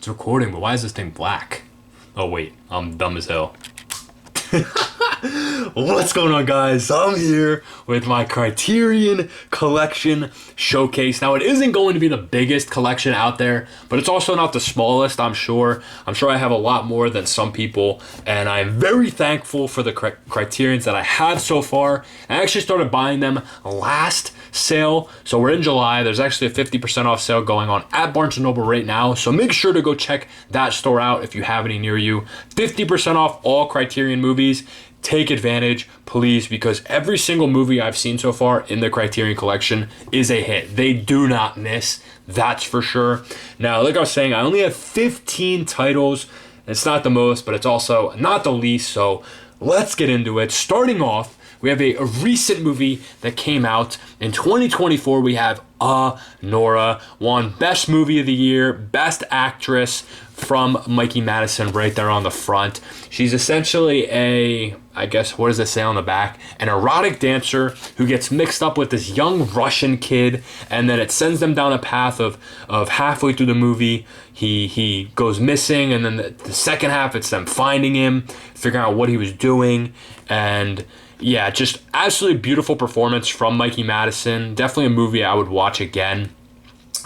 It's recording, but why is this thing black? Oh wait, I'm dumb as hell. What's going on, guys? I'm here with my Criterion Collection showcase. Now, it isn't going to be the biggest collection out there, but it's also not the smallest, I'm sure. I'm sure I have a lot more than some people, and I'm very thankful for the Criterions that I have so far. I actually started buying them last sale, so we're in July. There's actually a 50% off sale going on at Barnes & Noble right now, so make sure to go check that store out if you have any near you. 50% off all Criterion movies. Take advantage, please, because every single movie I've seen so far in the Criterion Collection is a hit. They do not miss, that's for sure. Now, like I was saying, I only have 15 titles. It's not the most, but it's also not the least, so let's get into it. Starting off, we have a recent movie that came out in 2024. We have Nora, won Best Movie of the Year, Best Actress from Mikey Madison right there on the front. She's essentially I guess, what does it say on the back? An erotic dancer who gets mixed up with this young Russian kid, and then it sends them down a path of halfway through the movie, he goes missing, and then the second half, it's them finding him, figuring out what he was doing, and yeah, just absolutely beautiful performance from Mikey Madison. Definitely a movie I would watch again.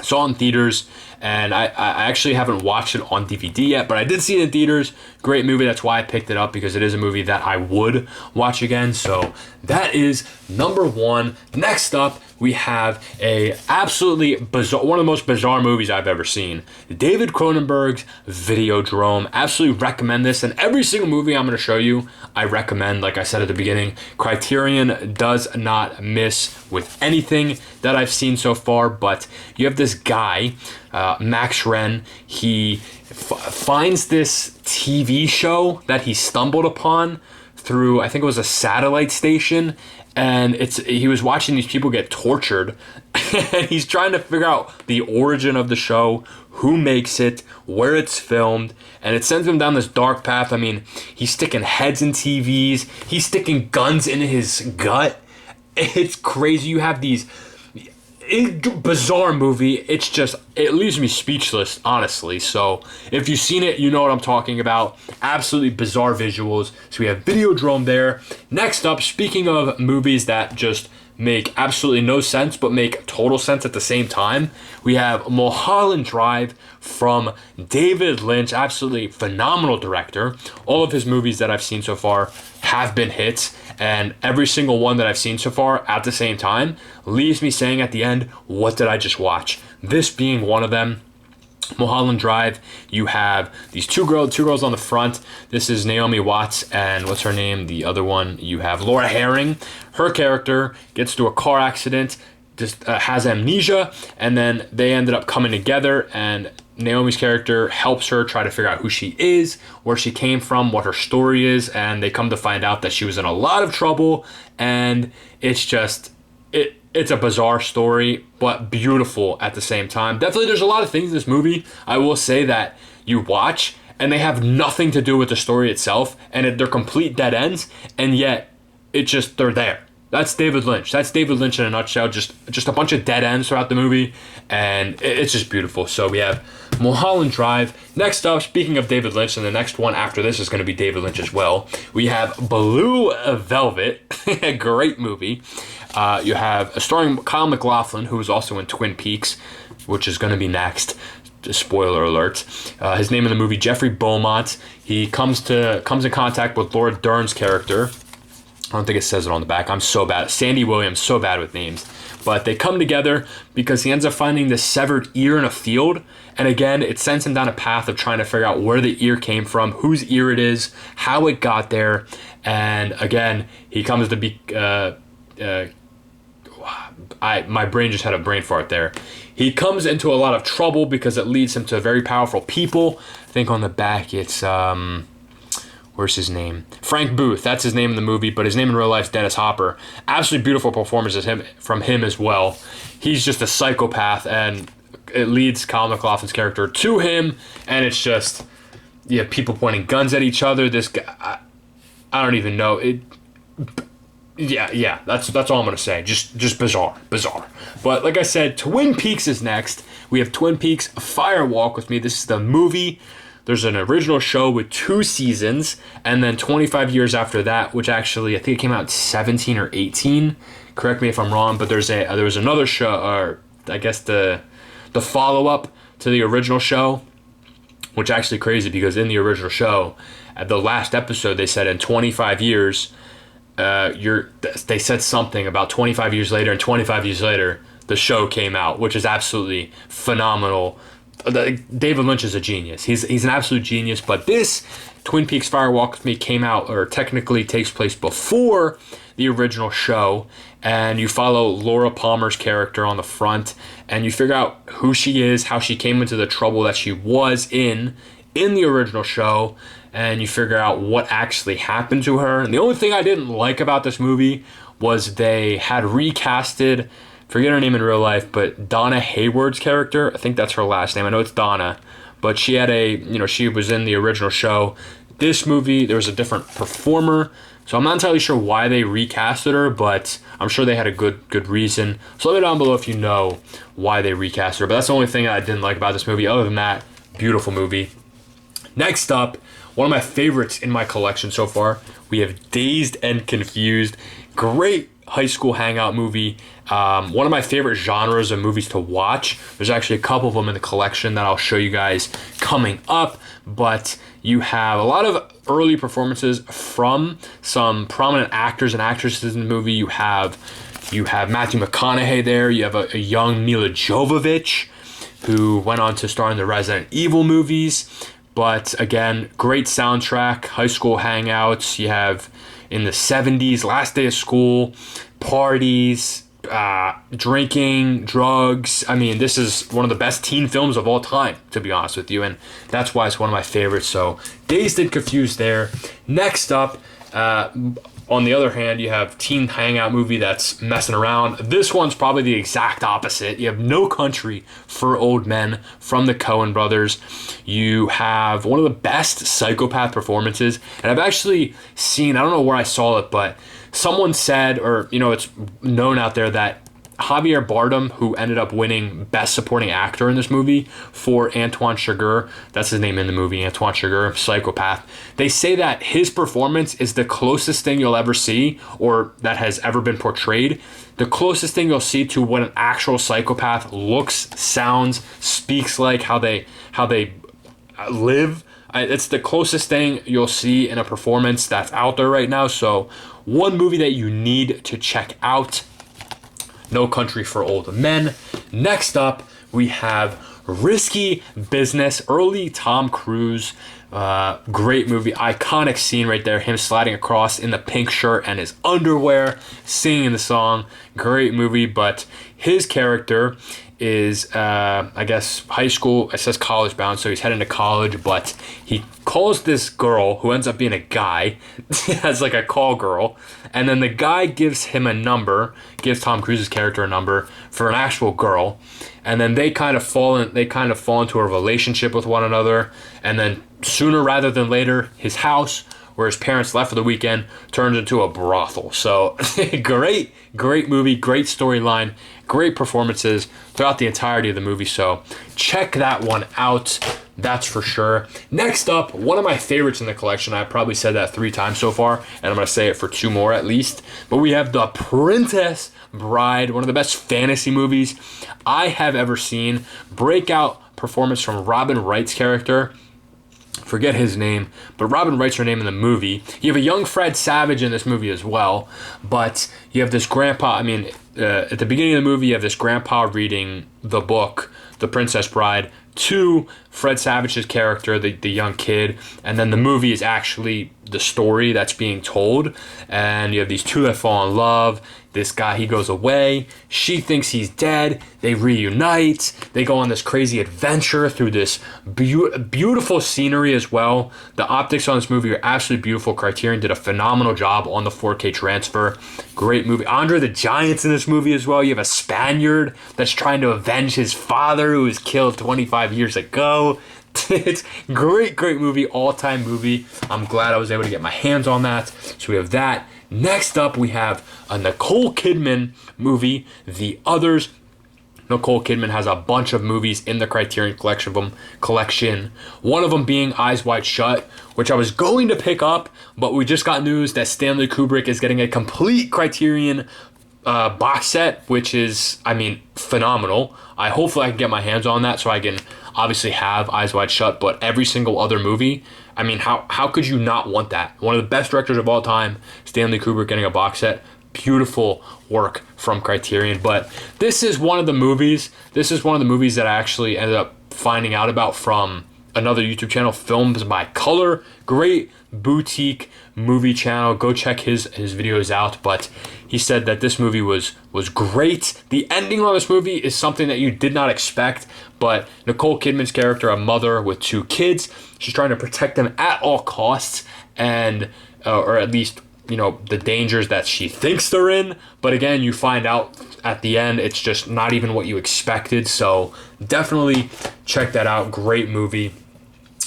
Saw it in theaters, and I actually haven't watched it on DVD yet, but I did see it in theaters. Great movie. That's why I picked it up, because it is a movie that I would watch again. So that is number one. Next up, we have a absolutely bizarre, one of the most bizarre movies I've ever seen. David Cronenberg's Videodrome. Absolutely recommend this, and every single movie I'm going to show you, I recommend. Like I said at the beginning, Criterion does not miss with anything that I've seen so far, but you have this guy, Max Wren. He finds this TV show that he stumbled upon through, I think it was a satellite station, and he was watching these people get tortured, and he's trying to figure out the origin of the show, who makes it, where it's filmed, and it sends him down this dark path. I mean, he's sticking heads in TVs, he's sticking guns in his gut. It's crazy. You have these bizarre movie. It leaves me speechless, honestly. So if you've seen it, you know what I'm talking about. Absolutely bizarre visuals. So we have Videodrome there. Next up, speaking of movies that just make absolutely no sense but make total sense at the same time, we have Mulholland Drive from David Lynch. Absolutely phenomenal director. All of his movies that I've seen so far have been hits, and every single one that I've seen so far at the same time leaves me saying at the end, what did I just watch? This being one of them. Mulholland Drive, you have these two girls on the front. This is Naomi Watts and what's her name? The other one, you have Laura Herring. Her character gets into a car accident, just has amnesia, and then they ended up coming together, and Naomi's character helps her try to figure out who she is, where she came from, what her story is, and they come to find out that she was in a lot of trouble, and it's a bizarre story, but beautiful at the same time. Definitely, there's a lot of things in this movie, I will say, that you watch, and they have nothing to do with the story itself, and they're complete dead ends, and yet, they're there. That's David Lynch. That's David Lynch in a nutshell. Just a bunch of dead ends throughout the movie, and it's just beautiful. So we have Mulholland Drive. Next up, speaking of David Lynch, and the next one after this is going to be David Lynch as well, we have Blue Velvet, a great movie. You have starring Kyle MacLachlan, who is also in Twin Peaks, which is going to be next. Spoiler alert. His name in the movie, Jeffrey Beaumont. He comes in contact with Laura Dern's character. I don't think it says it on the back. I'm so bad. Sandy Williams, so bad with names. But they come together because he ends up finding this severed ear in a field. And again, it sends him down a path of trying to figure out where the ear came from, whose ear it is, how it got there. And again, he comes to be... my brain just had a brain fart there. He comes into a lot of trouble because it leads him to very powerful people. I think on the back it's... where's his name? Frank Booth. That's his name in the movie, but his name in real life is Dennis Hopper. Absolutely beautiful performances from him as well. He's just a psychopath, and it leads Kyle MacLachlan's character to him, and it's just, yeah, people pointing guns at each other. This guy, I don't even know. Yeah, that's all I'm gonna say. Just bizarre. But like I said, Twin Peaks is next. we have Twin Peaks Fire Walk with Me. This is the movie. There's an original show with 2 seasons, and then 25 years after that, which actually I think it came out in 17 or 18. Correct me if I'm wrong, but there was another show, or I guess the follow-up to the original show, which actually crazy because in the original show, at the last episode, they said in 25 years, they said something about 25 years later, and 25 years later, the show came out, which is absolutely phenomenal. David Lynch is a genius. He's an absolute genius, but this Twin Peaks Fire Walk with Me came out, or technically takes place before the original show, and you follow Laura Palmer's character on the front, and you figure out who she is, how she came into the trouble that she was in the original show, and you figure out what actually happened to her. And the only thing I didn't like about this movie was they had recasted, forget her name in real life, but Donna Hayward's character, I think that's her last name, I know it's Donna, but she had she was in the original show. This movie, there was a different performer, so I'm not entirely sure why they recasted her, but I'm sure they had a good reason. So let me know down below if you know why they recast her, but that's the only thing I didn't like about this movie. Other than that, beautiful movie. Next up, one of my favorites in my collection so far, we have Dazed and Confused. Great high school hangout movie. One of my favorite genres of movies to watch. There's actually a couple of them in the collection that I'll show you guys coming up, but you have a lot of early performances from some prominent actors and actresses in the movie. You have Matthew McConaughey there. You have a young Mila Jovovich, who went on to star in the Resident Evil movies. But again, great soundtrack, high school hangouts. You have in the 70s, last day of school, parties, drinking, drugs. I mean, this is one of the best teen films of all time, to be honest with you. And that's why it's one of my favorites. So Dazed and Confused there. Next up, on the other hand, you have teen hangout movie that's messing around. This one's probably the exact opposite. You have No Country for Old Men from the Coen brothers. You have one of the best psychopath performances. And I've actually seen, I don't know where I saw it, but someone said, or it's known out there that Javier Bardem, who ended up winning Best Supporting Actor in this movie for Antoine Chigurh, that's his name in the movie, Antoine Chigurh, psychopath. They say that his performance is the closest thing you'll ever see, or that has ever been portrayed, the closest thing you'll see to what an actual psychopath looks, sounds, speaks like, how they live. It's the closest thing you'll see in a performance that's out there right now. So one movie that you need to check out, No Country for Old Men. Next up, we have Risky Business, early Tom Cruise. Great movie, iconic scene right there, him sliding across in the pink shirt and his underwear, singing the song. Great movie, but his character is, I guess, high school. It says college bound, so he's heading to college, but he calls this girl, who ends up being a guy, as like a call girl, and then the guy gives him a number, gives Tom Cruise's character a number for an actual girl, and then they kind of fall into a relationship with one another, and then sooner rather than later, his house, where his parents left for the weekend, turns into a brothel. So great movie, great storyline, great performances throughout the entirety of the movie. So check that one out, that's for sure. Next up, one of my favorites in the collection. I probably said that 3 times so far, and I'm going to say it for 2 more at least. But we have The Princess Bride, one of the best fantasy movies I have ever seen. Breakout performance from Robin Wright's character. Forget his name, but Robin Wright's her name in the movie. You have a young Fred Savage in this movie as well, but you have this grandpa, at the beginning of the movie, you have this grandpa reading the book, The Princess Bride, to Fred Savage's character, the young kid, and then the movie is actually the story that's being told, and you have these two that fall in love. This guy, he goes away, she thinks he's dead, they reunite, they go on this crazy adventure through this beautiful scenery as well. The optics on this movie are absolutely beautiful. Criterion did a phenomenal job on the 4K transfer. Great movie. Andre the Giant's in this movie as well. You have a Spaniard that's trying to avenge his father who was killed 25 years ago. It's great movie, all-time movie. I'm glad I was able to get my hands on that. So we have that. Next up, we have a Nicole Kidman movie, The Others. Nicole Kidman has a bunch of movies in the Criterion collection. One of them being Eyes Wide Shut, which I was going to pick up, but we just got news that Stanley Kubrick is getting a complete Criterion box set, which is, I mean, phenomenal. Hopefully I can get my hands on that so I can obviously have Eyes Wide Shut, but every single other movie, I mean, how could you not want that? One of the best directors of all time, Stanley Kubrick, getting a box set. Beautiful work from Criterion. But this is one of the movies that I actually ended up finding out about from another YouTube channel, Films by Color. Great boutique movie channel. Go check his videos out. But he said that this movie was great. The ending on this movie is something that you did not expect. But Nicole Kidman's character, a mother with 2 kids, she's trying to protect them at all costs, and or at least, you know, the dangers that she thinks they're in. But again, you find out at the end it's just not even what you expected. So definitely check that out. Great movie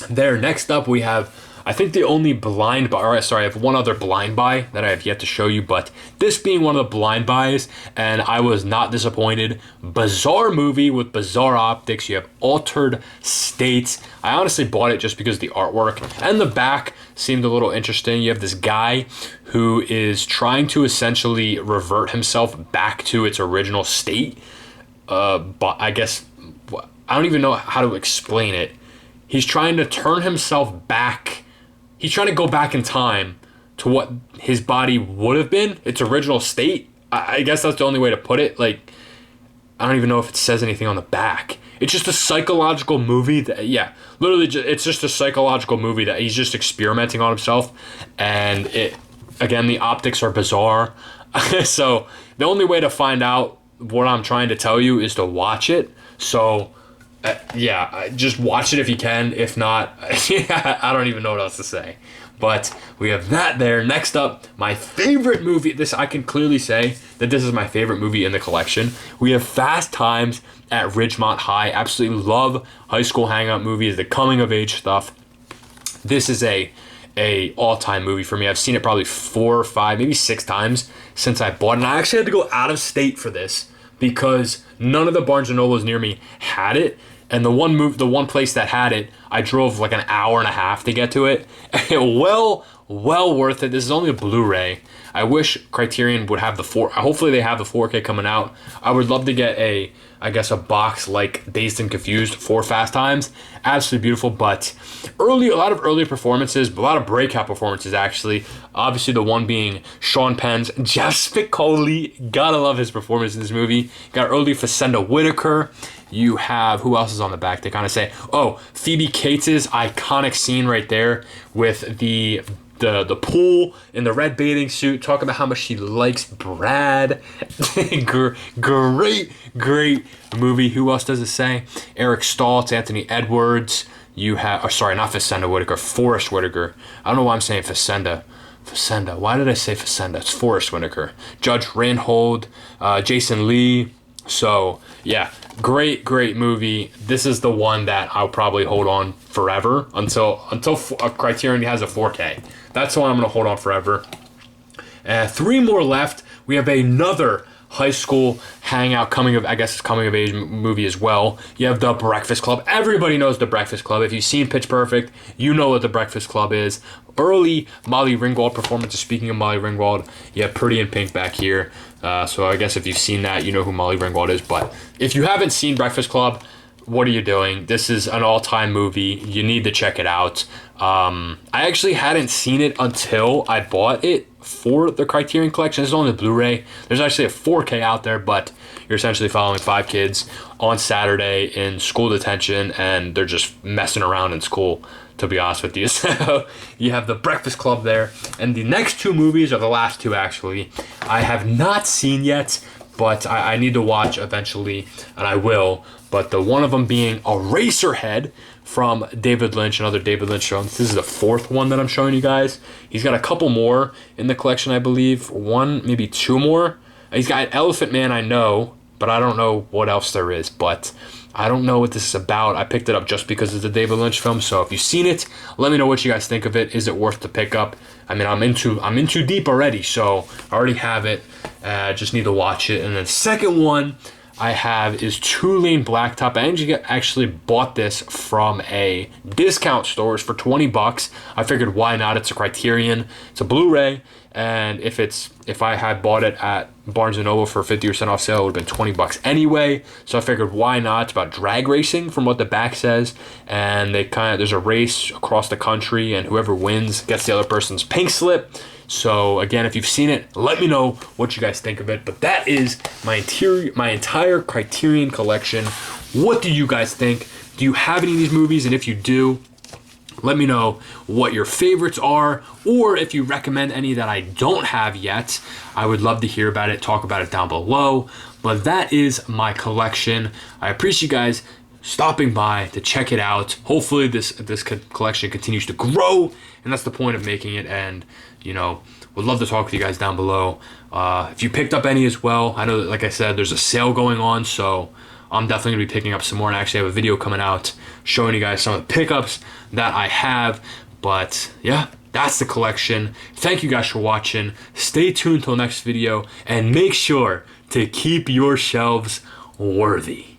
there. Next up, we have, I think, the only blind buy, or sorry, I have one other blind buy that I have yet to show you, but this being one of the blind buys, and I was not disappointed. Bizarre movie with bizarre optics. You have Altered States. I honestly bought it just because the artwork and the back seemed a little interesting. You have this guy who is trying to essentially revert himself back to its original state. But I guess, I don't even know how to explain it. He's trying to turn himself back. He's trying to go back in time to what his body would have been, its original state. I guess that's the only way to put it. Like, I don't even know if it says anything on the back. It's just a psychological movie that, yeah, literally, it's just a psychological movie that he's just experimenting on himself. And it, again, the optics are bizarre. So the only way to find out what I'm trying to tell you is to watch it. So yeah, just watch it if you can. If not, I don't even know what else to say. But we have that there. Next up, my favorite movie. This, I can clearly say that this is my favorite movie in the collection. We have Fast Times at Ridgemont High. Absolutely love high school hangout movies, the coming of age stuff. This is a all-time movie for me. I've seen it probably 4 or 5, maybe 6 times since I bought it. And I actually had to go out of state for this because none of the Barnes & Nobles near me had it. And the one place that had it, I drove like an hour and a half to get to it. well worth it. This is only a Blu-ray. I wish Criterion would have the hopefully they have the 4K coming out. I would love to get a box like Dazed and Confused for Fast Times. Absolutely beautiful, but a lot of early performances, but a lot of breakout performances actually. Obviously the one being Sean Penn's Jeff Spicoli. Gotta love his performance in this movie. Got early Facenda Whitaker. You have, who else is on the back? They kind of say, oh, Phoebe Cates' iconic scene right there with the pool in the red bathing suit. Talk about how much she likes Brad. Great movie. Who else does it say? Eric Stoltz, Anthony Edwards. You have, sorry, not Facenda Whitaker, Forrest Whitaker. I don't know why I'm saying Facenda. Why did I say Facenda? It's Forrest Whitaker. Judge Reinhold, Jason Lee. So yeah, great movie. This is the one that I'll probably hold on forever until Criterion has a 4K. That's the one I'm gonna hold on forever. 3 more left. We have another high school hangout coming of age movie as well. You have The Breakfast Club. Everybody knows The Breakfast Club. If you've seen Pitch Perfect, you know what The Breakfast Club is. Early Molly Ringwald performances. Speaking of Molly Ringwald, you have Pretty in Pink back here. So I guess if you've seen that, you know who Molly Ringwald is. But if you haven't seen Breakfast Club, what are you doing? This is an all-time movie. You need to check it out. I actually hadn't seen it until I bought it for the Criterion Collection. This is on the Blu-ray. There's actually a 4K out there, but you're essentially following 5 kids on Saturday in school detention, and they're just messing around in school, to be honest with you. So you have The Breakfast Club there. And the next 2 movies are the last 2, actually. I have not seen yet, but I need to watch eventually, and I will. But the one of them being Eraserhead from David Lynch, another David Lynch film. This is the 4th one that I'm showing you guys. He's got a couple more in the collection, I believe. 1, maybe 2 more. He's got Elephant Man, I know, but I don't know what else there is. But I don't know what this is about. I picked it up just because it's a David Lynch film. So if you've seen it, let me know what you guys think of it. Is it worth the pickup? I mean, I'm in too deep already, so I already have it. Just need to watch it. And then second one, I have is 2-lane blacktop. I actually bought this from a discount stores for 20 bucks. I figured why not? It's a Criterion. It's a Blu-ray. And if I had bought it at Barnes & Noble for 50% off sale, it would have been 20 bucks anyway. So I figured why not? It's about drag racing from what the back says. And there's a race across the country, and whoever wins gets the other person's pink slip. So again, if you've seen it, let me know what you guys think of it. But that is my entire Criterion collection. What do you guys think? Do you have any of these movies? And if you do, let me know what your favorites are, or if you recommend any that I don't have yet. I would love to hear about it, talk about it down below. But that is my collection. I appreciate you guys stopping by to check it out. Hopefully this collection continues to grow, and that's the point of making it. And would love to talk with you guys down below. If you picked up any as well, I know that, like I said, there's a sale going on, so I'm definitely gonna be picking up some more, and I actually have a video coming out showing you guys some of the pickups that I have. But yeah, that's the collection. Thank you guys for watching. Stay tuned till next video, and make sure to keep your shelves worthy.